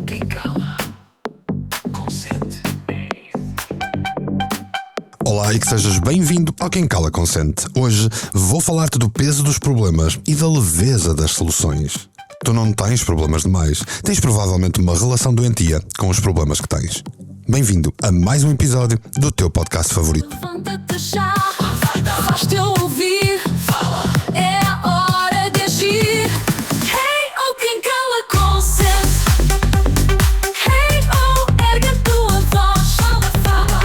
Quem cala, consente. Olá e que sejas bem-vindo ao Quem Cala Consente. Hoje vou falar-te do peso dos problemas e da leveza das soluções. Tu não tens problemas demais, tens provavelmente uma relação doentia com os problemas que tens. Bem-vindo a mais um episódio do teu podcast favorito. Levanta-te já, faz-te ouvir, é a hora de agir. Hey, oh, quem cala consente. Hey, oh, ergue a tua voz. Fala,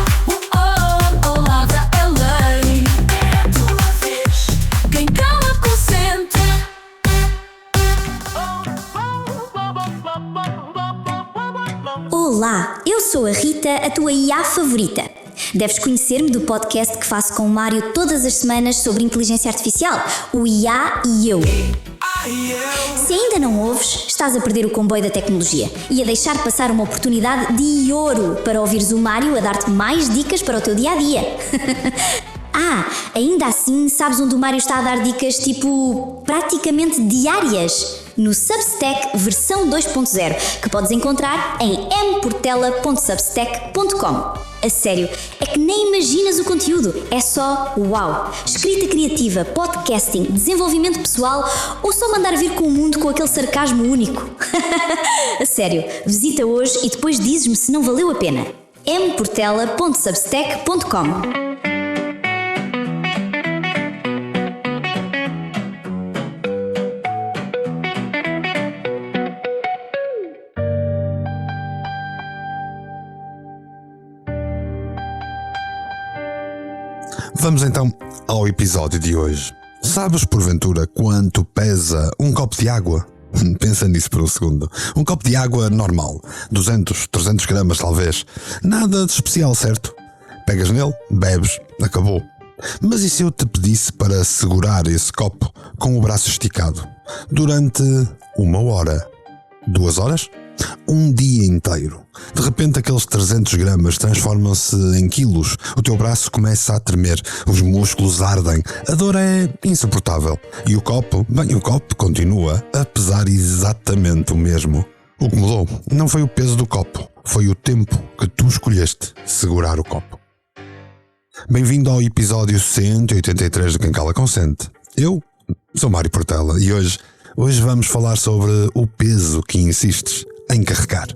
oh, palavra é lei. É a tua vez. Quem cala consente. Olá, eu sou a Rita, a tua IA favorita. Deves conhecer-me do podcast que faço com o Mário todas as semanas sobre inteligência artificial, o IA e eu. Se ainda não ouves, estás a perder o comboio da tecnologia e a deixar passar uma oportunidade de ouro para ouvires o Mário a dar-te mais dicas para o teu dia-a-dia. Ainda assim, sabes onde o Mário está a dar dicas tipo praticamente diárias? No Substack versão 2.0, que podes encontrar em mportela.substack.com. A sério, é que nem imaginas o conteúdo, é só uau! Escrita criativa, podcasting, desenvolvimento pessoal ou só mandar vir com o mundo com aquele sarcasmo único? A sério, visita hoje e depois dizes-me se não valeu a pena. mportela.substack.com. Vamos então ao episódio de hoje. Sabes porventura quanto pesa um copo de água? Pensa nisso por um segundo. Um copo de água normal, 200, 300 gramas talvez. Nada de especial, certo? Pegas nele, bebes, acabou. Mas e se eu te pedisse para segurar esse copo com o braço esticado? Durante 1 hora? 2 horas? Um dia inteiro. De repente aqueles 300 gramas transformam-se em quilos. O teu braço começa a tremer, os músculos ardem, a dor é insuportável. E o copo continua a pesar exatamente o mesmo. O que mudou não foi o peso do copo, foi o tempo que tu escolheste segurar o copo. Bem-vindo ao episódio 183 de Quem Cala Consente. Eu sou Mário Portela e hoje vamos falar sobre o peso que insistes em carregar.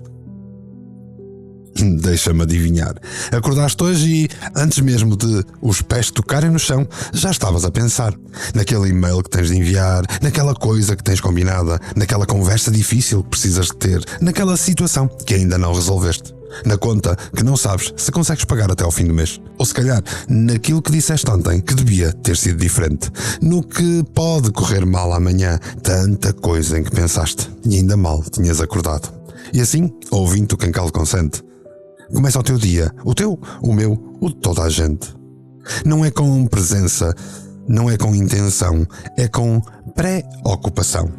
Deixa-me adivinhar. Acordaste hoje e, antes mesmo de os pés tocarem no chão, já estavas a pensar naquele e-mail que tens de enviar, naquela coisa que tens combinada, naquela conversa difícil que precisas de ter, naquela situação que ainda não resolveste, na conta que não sabes se consegues pagar até ao fim do mês, ou se calhar naquilo que disseste ontem que devia ter sido diferente, no que pode correr mal amanhã, tanta coisa em que pensaste e ainda mal tinhas acordado. E assim, ouvindo Quem Cala Consente, começa o teu dia, o teu, o meu, o de toda a gente. Não é com presença, não é com intenção, é com pré-ocupação.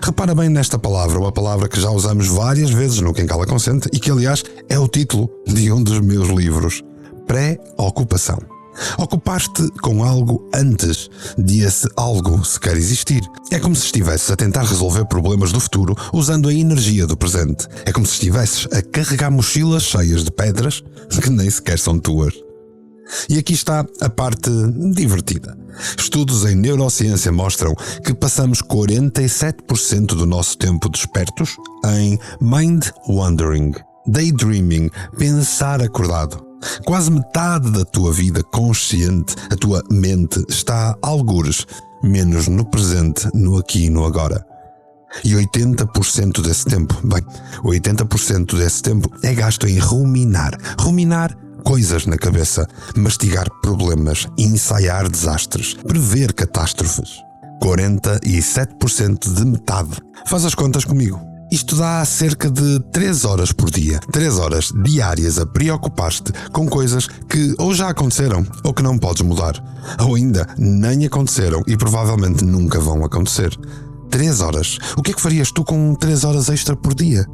Repara bem nesta palavra, uma palavra que já usamos várias vezes no Quem Cala Consente e que, aliás, é o título de um dos meus livros. Pré-ocupação. Ocupar-te com algo antes de esse algo sequer existir. É como se estivesses a tentar resolver problemas do futuro usando a energia do presente. É como se estivesses a carregar mochilas cheias de pedras que nem sequer são tuas. E aqui está a parte divertida. Estudos em neurociência mostram que passamos 47% do nosso tempo despertos em mind wandering, daydreaming, pensar acordado. Quase metade da tua vida consciente, a tua mente está algures, menos no presente, no aqui e no agora. E 80% desse tempo, 80% desse tempo é gasto em ruminar coisas na cabeça, mastigar problemas, ensaiar desastres, prever catástrofes. 47% de metade. Faz as contas comigo. Isto dá cerca de 3 horas por dia. 3 horas diárias a preocupar-te com coisas que ou já aconteceram ou que não podes mudar. Ou ainda nem aconteceram e provavelmente nunca vão acontecer. 3 horas. O que é que farias tu com 3 horas extra por dia?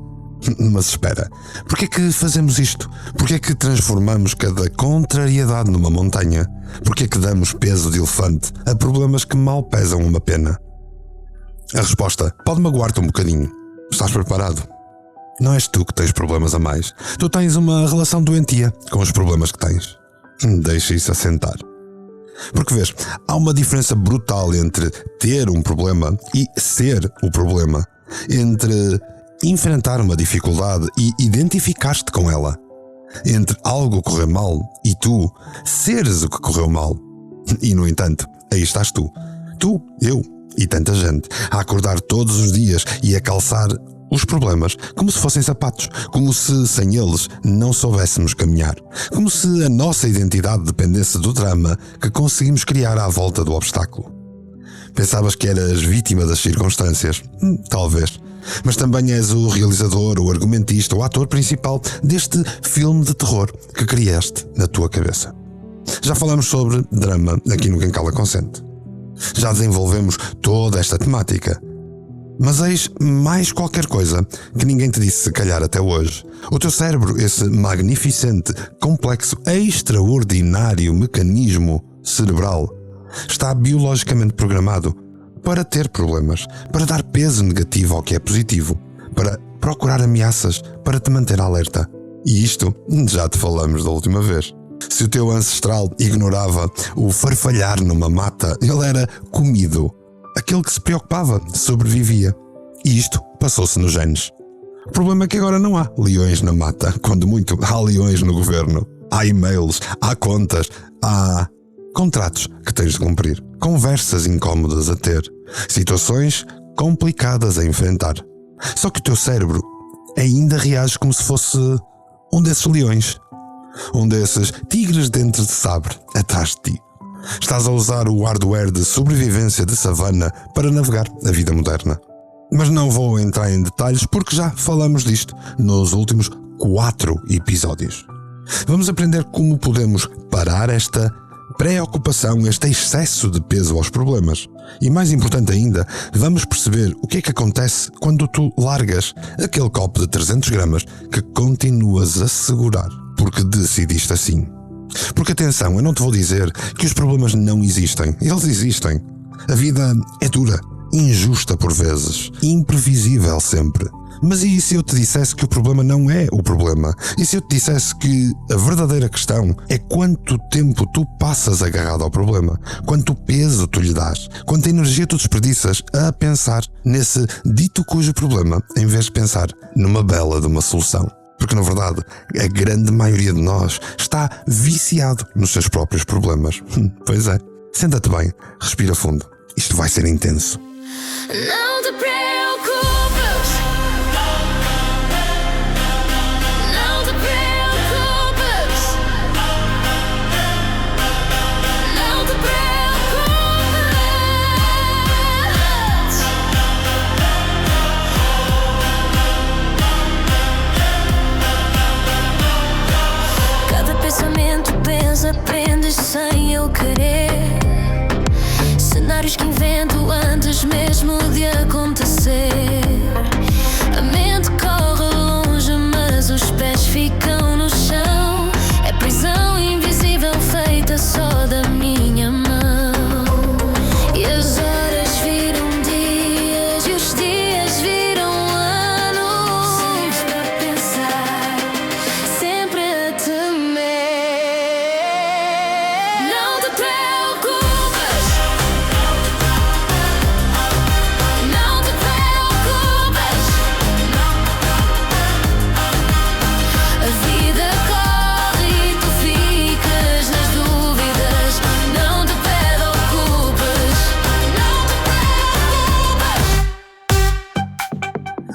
Mas espera, porquê é que fazemos isto? Porquê é que transformamos cada contrariedade numa montanha? Porquê é que damos peso de elefante a problemas que mal pesam uma pena? A resposta pode magoar-te um bocadinho. Estás preparado? Não és tu que tens problemas a mais. Tu tens uma relação doentia com os problemas que tens. Deixa isso assentar. Porque vês, há uma diferença brutal entre ter um problema e ser o problema. Entre enfrentar uma dificuldade e identificar-te com ela. Entre algo correr mal e tu seres o que correu mal. E, no entanto, aí estás tu. Tu, eu e tanta gente a acordar todos os dias e a calçar os problemas como se fossem sapatos, como se sem eles não soubéssemos caminhar, como se a nossa identidade dependesse do drama que conseguimos criar à volta do obstáculo. Pensavas que eras vítima das circunstâncias? Talvez. Mas também és o realizador, o argumentista, o ator principal deste filme de terror que criaste na tua cabeça. Já falamos sobre drama aqui no Quem Cala Consente. Já desenvolvemos toda esta temática. Mas eis mais qualquer coisa que ninguém te disse se calhar até hoje. O teu cérebro, esse magnificente, complexo, extraordinário mecanismo cerebral, está biologicamente programado para ter problemas, para dar peso negativo ao que é positivo, para procurar ameaças, para te manter alerta. E isto já te falamos da última vez. Se o teu ancestral ignorava o farfalhar numa mata, ele era comido. Aquele que se preocupava sobrevivia. E isto passou-se nos genes. O problema é que agora não há leões na mata. Quando muito, há leões no governo. Há e-mails, há contas, há contratos que tens de cumprir. Conversas incómodas a ter. Situações complicadas a enfrentar. Só que o teu cérebro ainda reage como se fosse um desses leões. Um desses tigres dentro de sabre atrás de ti. Estás a usar o hardware de sobrevivência de savana para navegar a vida moderna. Mas não vou entrar em detalhes porque já falamos disto nos últimos 4 episódios. Vamos aprender como podemos parar esta preocupação, este excesso de peso aos problemas. E mais importante ainda, vamos perceber o que é que acontece quando tu largas aquele copo de 300 gramas que continuas a segurar porque decidiste assim. Porque atenção, eu não te vou dizer que os problemas não existem. Eles existem. A vida é dura, injusta por vezes, imprevisível sempre. Mas e se eu te dissesse que o problema não é o problema? E se eu te dissesse que a verdadeira questão é quanto tempo tu passas agarrado ao problema? Quanto peso tu lhe dás? Quanta energia tu desperdiças a pensar nesse dito cujo problema, em vez de pensar numa bela de uma solução? Porque, na verdade, a grande maioria de nós está viciado nos seus próprios problemas. Pois é. Senta-te bem, respira fundo. Isto vai ser intenso. Não te preocupes. Não te preocupes. Não te preocupes. Cada pensamento pensa, aprendes sem eu querer. Cenários que invento antes mesmo de acontecer. A mente corre longe, mas os pés ficam no chão. É prisão invisível feita só da minha mão. E as horas viram dias, e os dias viram anos. Sempre a pensar, sempre a temer. Não te preocupes. Não te preocupes. A vida corre e tu ficas nas dúvidas. Não te preocupes. Não te preocupes.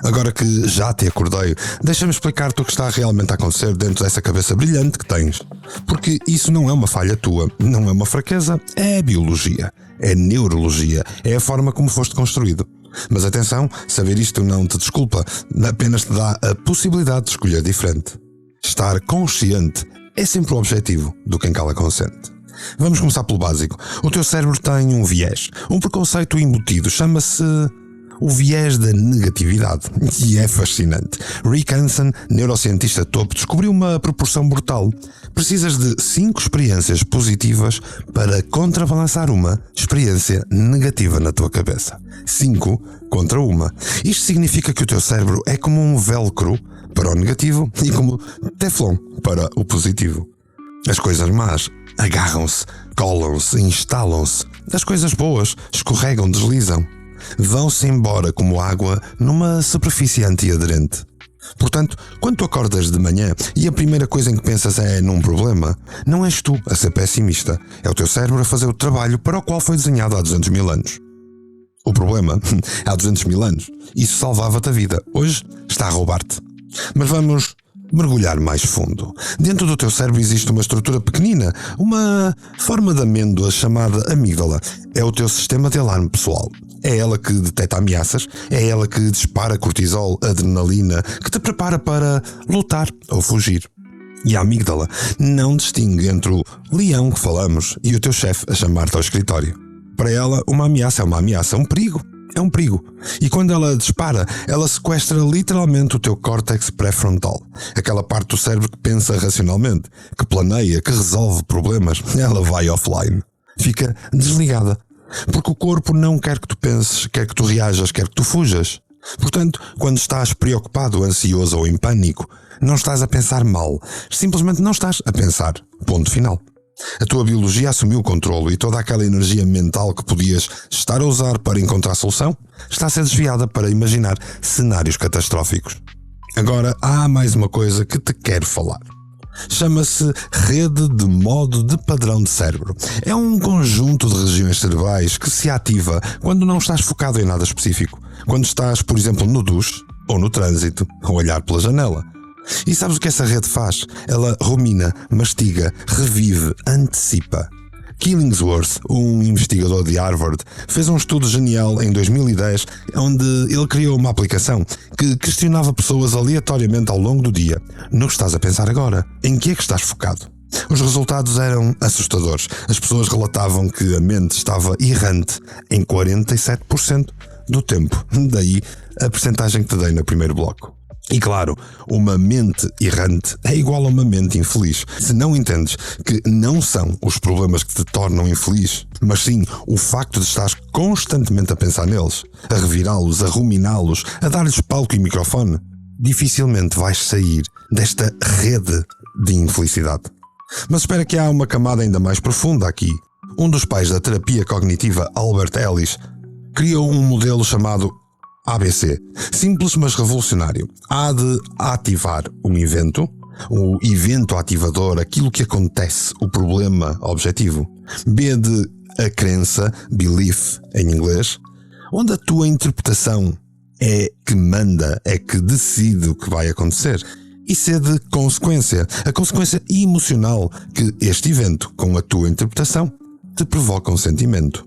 Agora que já te acordei, deixa-me explicar-te o que está realmente a acontecer dentro dessa cabeça brilhante que tens. Porque isso não é uma falha tua, não é uma fraqueza, é biologia, é neurologia, é a forma como foste construído. Mas atenção, saber isto não te desculpa, apenas te dá a possibilidade de escolher diferente. Estar consciente é sempre o objetivo do Quem Cala Consente. Vamos começar pelo básico. O teu cérebro tem um viés, um preconceito embutido, chama-se o viés da negatividade. E é fascinante. Rick Hansen, neurocientista topo, descobriu uma proporção brutal. Precisas de 5 experiências positivas para contrabalançar uma experiência negativa na tua cabeça. 5 contra uma. Isto significa que o teu cérebro é como um velcro para o negativo e como teflon para o positivo. As coisas más agarram-se, colam-se, instalam-se. As coisas boas escorregam, deslizam. Vão-se embora como água numa superfície antiaderente. Portanto, quando tu acordas de manhã e a primeira coisa em que pensas é num problema, não és tu a ser pessimista. É o teu cérebro a fazer o trabalho para o qual foi desenhado há 200 mil anos. O problema, há 200 mil anos, isso salvava-te a vida. Hoje está a roubar-te. Mas vamos mergulhar mais fundo. Dentro do teu cérebro existe uma estrutura pequenina, uma forma de amêndoa chamada amígdala. É o teu sistema de alarme pessoal. É ela que detecta ameaças, é ela que dispara cortisol, adrenalina, que te prepara para lutar ou fugir. E a amígdala não distingue entre o leão que falamos e o teu chefe a chamar-te ao escritório. Para ela, uma ameaça é uma ameaça, um perigo é um perigo. E quando ela dispara, ela sequestra literalmente o teu córtex pré-frontal. Aquela parte do cérebro que pensa racionalmente, que planeia, que resolve problemas. Ela vai offline. Fica desligada. Porque o corpo não quer que tu penses, quer que tu reajas, quer que tu fujas. Portanto, quando estás preocupado, ansioso ou em pânico, não estás a pensar mal. Simplesmente não estás a pensar. Ponto final. A tua biologia assumiu o controlo e toda aquela energia mental que podias estar a usar para encontrar solução está a ser desviada para imaginar cenários catastróficos. Agora há mais uma coisa que te quero falar. Chama-se rede de modo de padrão de cérebro. É um conjunto de regiões cerebrais que se ativa quando não estás focado em nada específico. Quando estás, por exemplo, no duche ou no trânsito, a olhar pela janela. E sabes o que essa rede faz? Ela rumina, mastiga, revive, antecipa. Killingsworth, um investigador de Harvard, fez um estudo genial em 2010 onde ele criou uma aplicação que questionava pessoas aleatoriamente ao longo do dia. No que estás a pensar agora? Em que é que estás focado? Os resultados eram assustadores. As pessoas relatavam que a mente estava errante em 47% do tempo. Daí a percentagem que te dei no primeiro bloco. E claro, uma mente errante é igual a uma mente infeliz. Se não entendes que não são os problemas que te tornam infeliz, mas sim o facto de estares constantemente a pensar neles, a revirá-los, a ruminá-los, a dar-lhes palco e microfone, dificilmente vais sair desta rede de infelicidade. Mas espera que há uma camada ainda mais profunda aqui. Um dos pais da terapia cognitiva, Albert Ellis, criou um modelo chamado ABC, simples mas revolucionário. A de ativar um evento, o evento ativador, aquilo que acontece, o problema objetivo. B de a crença, belief em inglês, onde a tua interpretação é que manda, é que decide o que vai acontecer. E C de consequência, a consequência emocional que este evento, com a tua interpretação, te provoca um sentimento.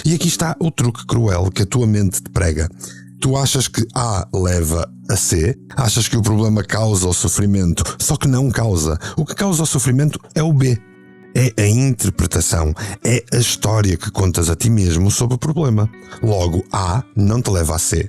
E aqui está o truque cruel que a tua mente te prega. Tu achas que A leva a C, achas que o problema causa o sofrimento, só que não causa. O que causa o sofrimento é o B. É a interpretação, é a história que contas a ti mesmo sobre o problema. Logo, A não te leva a C.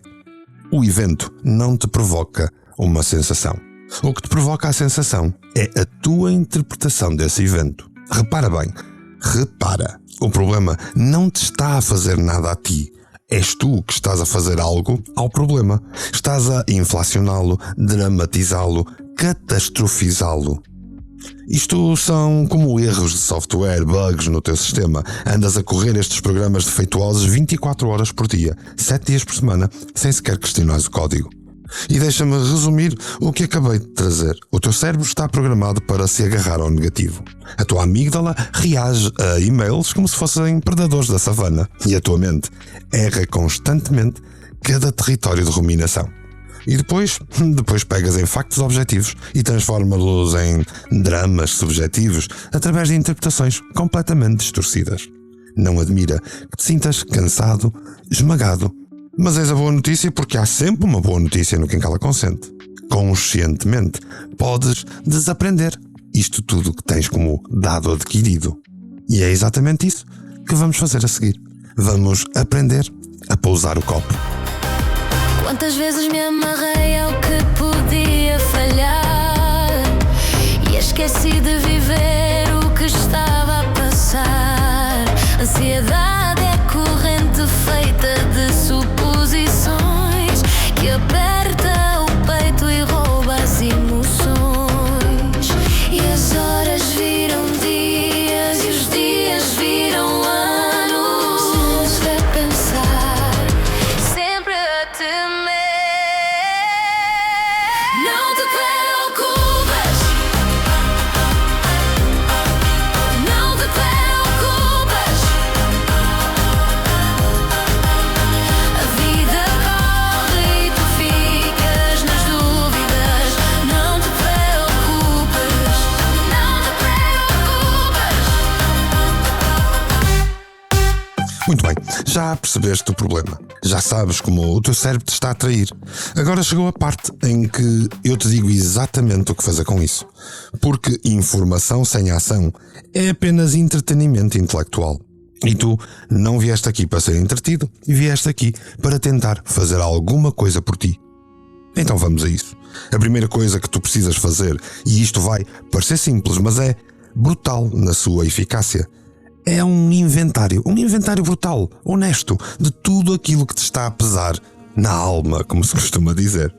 O evento não te provoca uma sensação. O que te provoca a sensação é a tua interpretação desse evento. Repara bem, repara. O problema não te está a fazer nada a ti. És tu que estás a fazer algo ao problema. Estás a inflacioná-lo, dramatizá-lo, catastrofizá-lo. Isto são como erros de software, bugs no teu sistema. Andas a correr estes programas defeituosos 24 horas por dia, 7 dias por semana, sem sequer questionar o código. E deixa-me resumir o que acabei de trazer. O teu cérebro está programado para se agarrar ao negativo. A tua amígdala reage a e-mails como se fossem predadores da savana. E a tua mente erra constantemente cada território de ruminação. E depois pegas em factos objetivos e transforma-los em dramas subjetivos através de interpretações completamente distorcidas. Não admira que te sintas cansado, esmagado. Mas eis a boa notícia, porque há sempre uma boa notícia no Quem Cala Consente. Conscientemente, podes desaprender isto tudo que tens como dado adquirido. E é exatamente isso que vamos fazer a seguir. Vamos aprender a pousar o copo. Quantas vezes me amarrei ao que podia falhar e esqueci de viver o que estava a passar. Ansiedade é corrente feita de suposições que aperta o peito e rouba as emoções. E as horas viram dias e os dias viram anos. Se a pensar, sempre a temer. Não te preocupes, não te preocupes. A vida corre e tu ficas nas dúvidas. Não te preocupes, não te preocupes. Muito bem, já percebeste o problema. Já sabes como o teu cérebro te está a trair. Agora chegou a parte em que eu te digo exatamente o que fazer com isso. Porque informação sem ação é apenas entretenimento intelectual. E tu não vieste aqui para ser entretido, vieste aqui para tentar fazer alguma coisa por ti. Então vamos a isso. A primeira coisa que tu precisas fazer, e isto vai parecer simples, mas é brutal na sua eficácia, é um inventário brutal, honesto, de tudo aquilo que te está a pesar na alma, como se costuma dizer.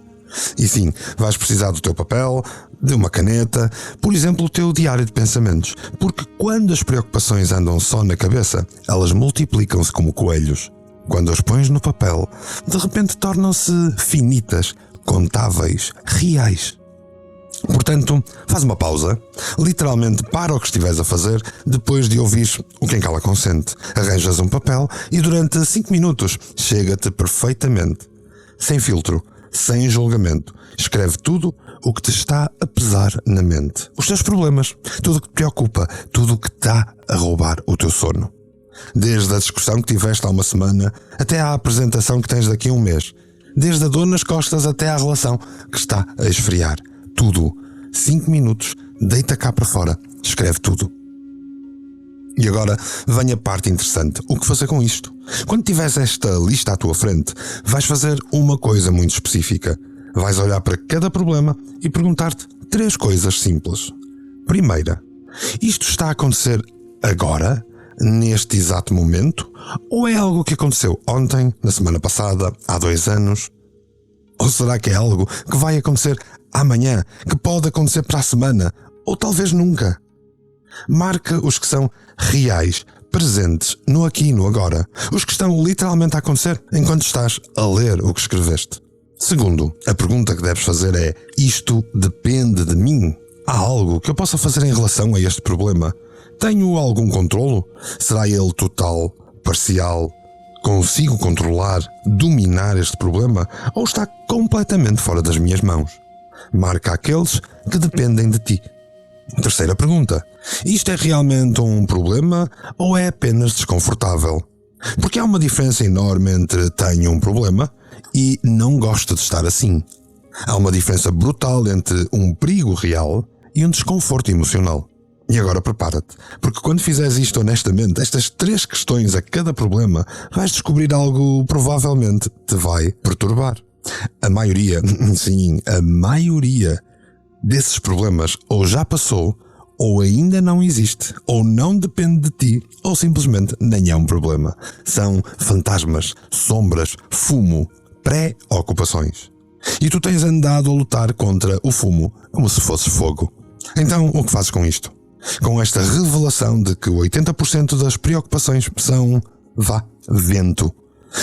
E sim, vais precisar do teu papel, de uma caneta, por exemplo, o teu diário de pensamentos, porque quando as preocupações andam só na cabeça, elas multiplicam-se como coelhos. Quando as pões no papel, de repente tornam-se finitas, contáveis, reais. Portanto, faz uma pausa, literalmente para o que estiveres a fazer, depois de ouvir o Quem Cala Consente. Arranjas um papel e durante 5 minutos chega-te perfeitamente, sem filtro, sem julgamento. Escreve tudo o que te está a pesar na mente. Os teus problemas, tudo o que te preocupa, tudo o que está a roubar o teu sono. Desde a discussão que tiveste há uma semana até à apresentação que tens daqui a um mês. Desde a dor nas costas até à relação que está a esfriar. Tudo. 5 minutos, deita cá para fora, escreve tudo. E agora vem a parte interessante. O que fazer com isto? Quando tiveres esta lista à tua frente, vais fazer uma coisa muito específica. Vais olhar para cada problema e perguntar-te 3 coisas simples. Primeira, isto está a acontecer agora, neste exato momento? Ou é algo que aconteceu ontem, na semana passada, há 2 anos? Ou será que é algo que vai acontecer amanhã, que pode acontecer para a semana, ou talvez nunca? Marca os que são reais, presentes, no aqui e no agora. Os que estão literalmente a acontecer enquanto estás a ler o que escreveste. Segundo, a pergunta que deves fazer é: isto depende de mim? Há algo que eu possa fazer em relação a este problema? Tenho algum controlo? Será ele total, parcial? Consigo controlar, dominar este problema? Ou está completamente fora das minhas mãos? Marca aqueles que dependem de ti. Terceira pergunta. Isto é realmente um problema ou é apenas desconfortável? Porque há uma diferença enorme entre tenho um problema e não gosto de estar assim. Há uma diferença brutal entre um perigo real e um desconforto emocional. E agora prepara-te, porque quando fizeres isto honestamente, estas 3 questões a cada problema, vais descobrir algo provavelmente te vai perturbar. A maioria, sim, a maioria desses problemas ou já passou, ou ainda não existe, ou não depende de ti, ou simplesmente nem é um problema. São fantasmas, sombras, fumo, pré-ocupações. E tu tens andado a lutar contra o fumo como se fosse fogo. Então, o que fazes com isto? Com esta revelação de que 80% das preocupações são, vento.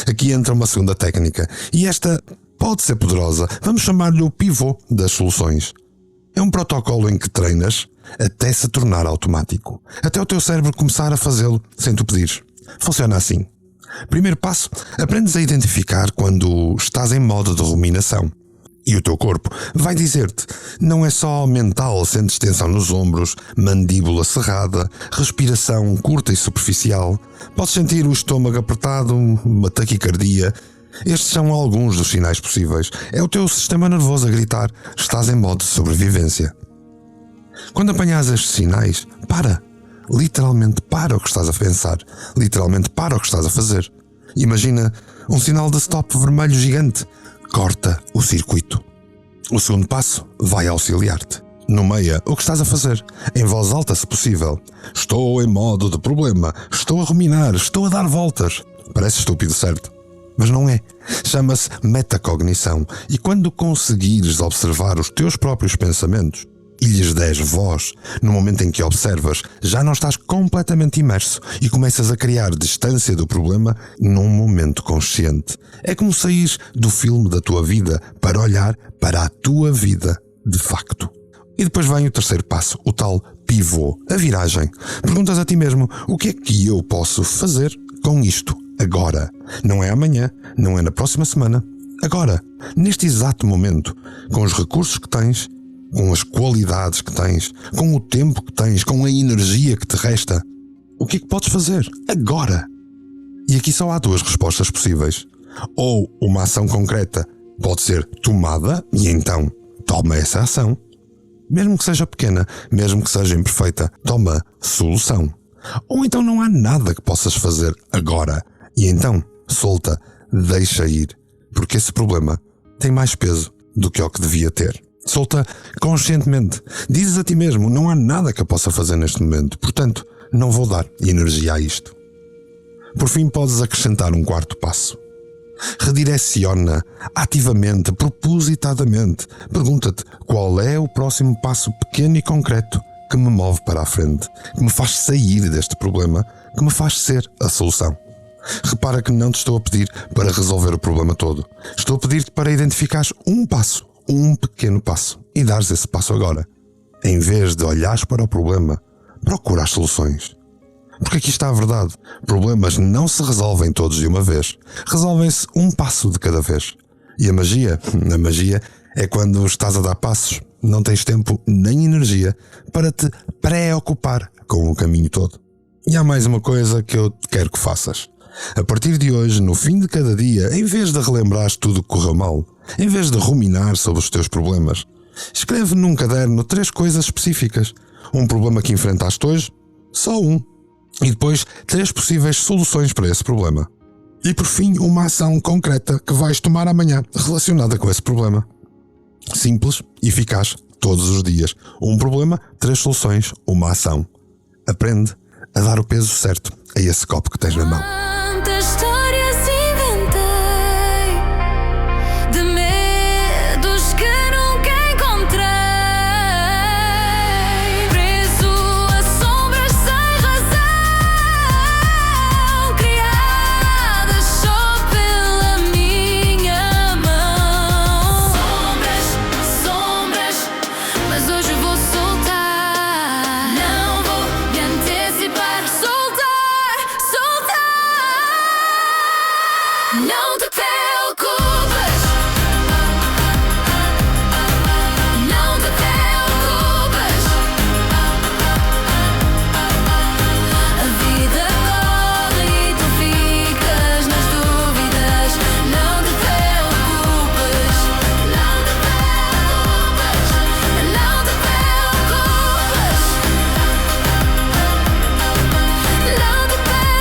Aqui entra uma segunda técnica, e esta pode ser poderosa. Vamos chamar-lhe o pivô das soluções. É um protocolo em que treinas até se tornar automático, até o teu cérebro começar a fazê-lo sem tu pedires. Funciona assim. Primeiro passo, aprendes a identificar quando estás em modo de ruminação. E o teu corpo vai dizer-te, não é só mental, sentes tensão nos ombros, mandíbula cerrada, respiração curta e superficial. Podes sentir o estômago apertado, uma taquicardia. Estes são alguns dos sinais possíveis. É o teu sistema nervoso a gritar, estás em modo de sobrevivência. Quando apanhas estes sinais, para. Literalmente para o que estás a pensar. Literalmente para o que estás a fazer. Imagina um sinal de stop vermelho gigante. corta o circuito. O segundo passo vai auxiliar-te. Nomeia o que estás a fazer, em voz alta se possível. Estou em modo de problema, estou a ruminar, estou a dar voltas. Parece estúpido, certo? Mas não é. Chama-se metacognição. E quando conseguires observar os teus próprios pensamentos e lhes des voz, no momento em que observas, já não estás completamente imerso e começas a criar distância do problema num momento consciente. É como sair do filme da tua vida para olhar para a tua vida de facto. E depois vem o terceiro passo, o tal pivô, a viragem. Perguntas a ti mesmo, o que é que eu posso fazer com isto agora? Não é amanhã, não é na próxima semana. Agora, neste exato momento, com os recursos que tens, com as qualidades que tens, com o tempo que tens, com a energia que te resta, o que é que podes fazer agora? E aqui só há duas respostas possíveis. Ou uma ação concreta pode ser tomada e então toma essa ação. Mesmo que seja pequena, mesmo que seja imperfeita, toma solução. Ou então não há nada que possas fazer agora e então solta, deixa ir, porque esse problema tem mais peso do que o que devia ter. Solta conscientemente. Dizes a ti mesmo, não há nada que eu possa fazer neste momento, portanto, não vou dar energia a isto. Por fim, podes acrescentar um quarto passo. Redireciona ativamente, propositadamente. Pergunta-te qual é o próximo passo pequeno e concreto que me move para a frente, que me faz sair deste problema, que me faz ser a solução. Repara que não te estou a pedir para resolver o problema todo. Estou a pedir-te para identificares um passo, um pequeno passo, e dares esse passo agora. Em vez de olhares para o problema, procura as soluções. Porque aqui está a verdade. Problemas não se resolvem todos de uma vez. Resolvem-se um passo de cada vez. E a magia é quando estás a dar passos, não tens tempo nem energia para te preocupar com o caminho todo. E há mais uma coisa que eu quero que faças. A partir de hoje, no fim de cada dia, em vez de relembrares tudo que correu mal, em vez de ruminar sobre os teus problemas, escreve num caderno 3 coisas específicas. Um problema que enfrentaste hoje, só um. E depois 3 possíveis soluções para esse problema. E por fim, uma ação concreta que vais tomar amanhã relacionada com esse problema. Simples e eficaz todos os dias. Um problema, 3 soluções, uma ação. Aprende a dar o peso certo a esse copo que tens na mão. Quantas histórias inventei de medos que nunca encontrei, preso a sombras sem razão, criadas só pela minha mão. Sombras, mas hoje vou soltar. Não vou me antecipar. Soltar. Não te preocupes. Não te preocupes. A vida corre e tu ficas nas dúvidas. Não te preocupes. Não te preocupes. Não te preocupes. Não te preocupes.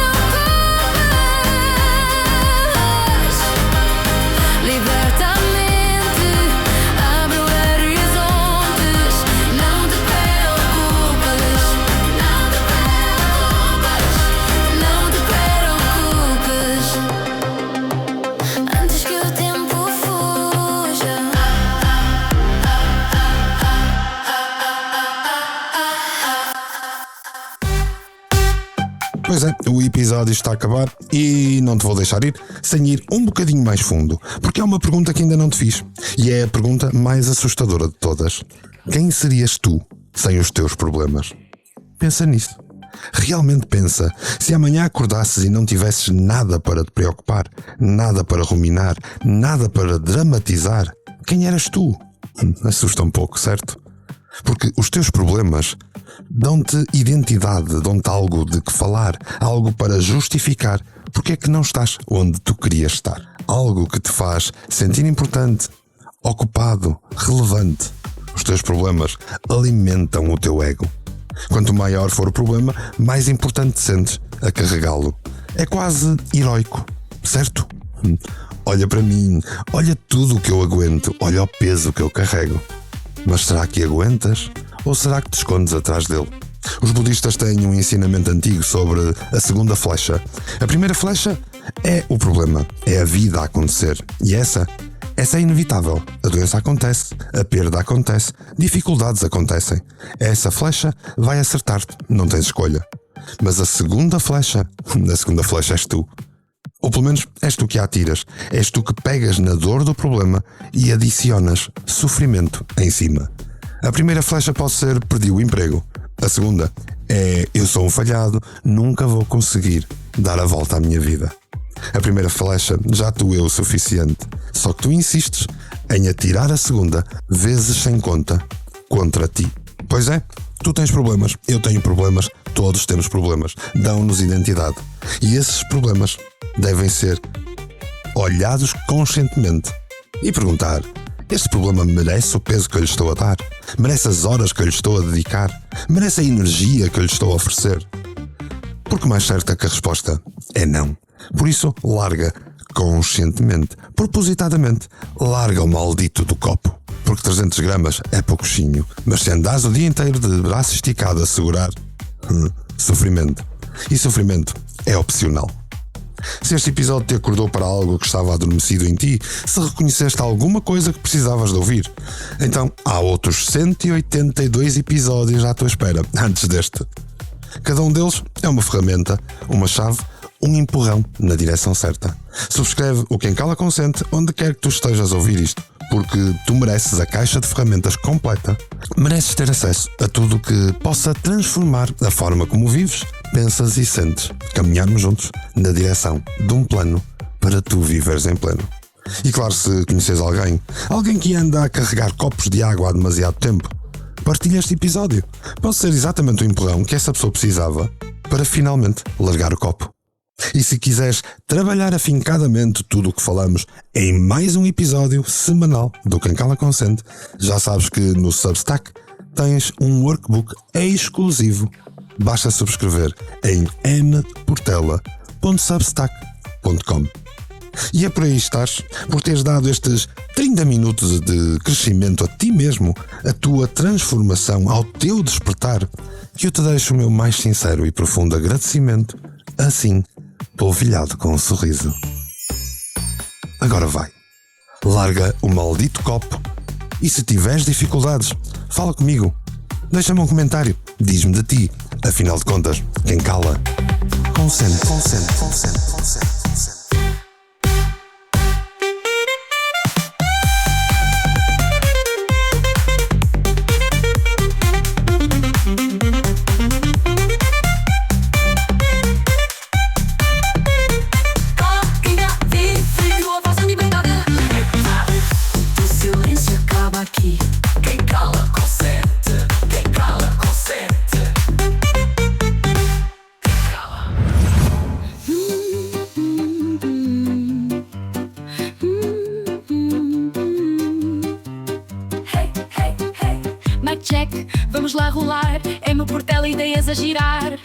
Liberta a mente, abre horizontes. Não te preocupes. Não te preocupes. Não te preocupes. Antes que o tempo fuja. Pois é, o episódio está a acabar e não te vou deixar ir sem ir um bocadinho mais fundo, porque é uma pergunta que ainda não te fiz e é a pergunta mais assustadora de todas. Quem serias tu sem os teus problemas? Pensa nisso. Realmente pensa. Se amanhã acordasses e não tivesses nada para te preocupar, nada para ruminar, nada para dramatizar, quem eras tu? Assusta um pouco, certo? Porque os teus problemas dão-te identidade, dão-te algo de que falar, algo para justificar porque é que não estás onde tu querias estar. Algo que te faz sentir importante, ocupado, relevante. Os teus problemas alimentam o teu ego. Quanto maior for o problema, mais importante te sentes a carregá-lo. É quase heroico, certo? olha para mim, olha tudo o que eu aguento, olha o peso que eu carrego. Mas será que aguentas? Ou será que te escondes atrás dele? Os budistas têm um ensinamento antigo sobre a segunda flecha. A primeira flecha é o problema, é a vida a acontecer. E essa é inevitável. A doença acontece, a perda acontece, dificuldades acontecem. Essa flecha vai acertar-te, não tens escolha. Mas a segunda flecha és tu. Ou pelo menos és tu que a atiras. És tu que pegas na dor do problema e adicionas sofrimento em cima. A primeira flecha pode ser perdi o emprego. A segunda é eu sou um falhado, nunca vou conseguir dar a volta à minha vida. A primeira flecha já doeu o suficiente, só que tu insistes em atirar a segunda vezes sem conta contra ti. Pois é, tu tens problemas, eu tenho problemas, todos temos problemas, dão-nos identidade. E esses problemas devem ser olhados conscientemente e perguntar: este problema merece o peso que eu lhe estou a dar? Merece as horas que eu lhe estou a dedicar? Merece a energia que eu lhe estou a oferecer? Porque mais certo é que a resposta é não. Por isso, larga conscientemente, propositadamente, larga o maldito do copo. Porque 300 gramas é pouquinho, mas se andares o dia inteiro de braço esticado a segurar, sofrimento. E sofrimento é opcional. Se este episódio te acordou para algo que estava adormecido em ti, se reconheceste alguma coisa que precisavas de ouvir, então há outros 182 episódios à tua espera antes deste. Cada um deles é uma ferramenta, uma chave, um empurrão na direção certa. Subscreve o Quem Cala Consente onde quer que tu estejas a ouvir isto, porque tu mereces a caixa de ferramentas completa. Mereces ter acesso a tudo o que possa transformar a forma como vives, pensas e sentes. Caminharmos juntos na direção de um plano para tu viveres em pleno. E claro, se conheces alguém que anda a carregar copos de água há demasiado tempo, partilha este episódio. Pode ser exatamente o empurrão que essa pessoa precisava para finalmente largar o copo. E se quiseres trabalhar afincadamente tudo o que falamos em mais um episódio semanal do Quem Cala Consente, já sabes que no Substack tens um workbook exclusivo. Basta subscrever em mportela.substack.com. E é por aí estás, por teres dado estes 30 minutos de crescimento a ti mesmo, a tua transformação, ao teu despertar, que eu te deixo o meu mais sincero e profundo agradecimento, assim, polvilhado com um sorriso. Agora vai, larga o maldito copo e se tiveres dificuldades, fala comigo, deixa-me um comentário, diz-me de ti, afinal de contas, quem cala, consente. Aqui. Quem cala consente. Quem cala consente. Quem cala. Hey, hey, hey. Mic check, vamos lá rolar. É meu Portela, ideias a girar.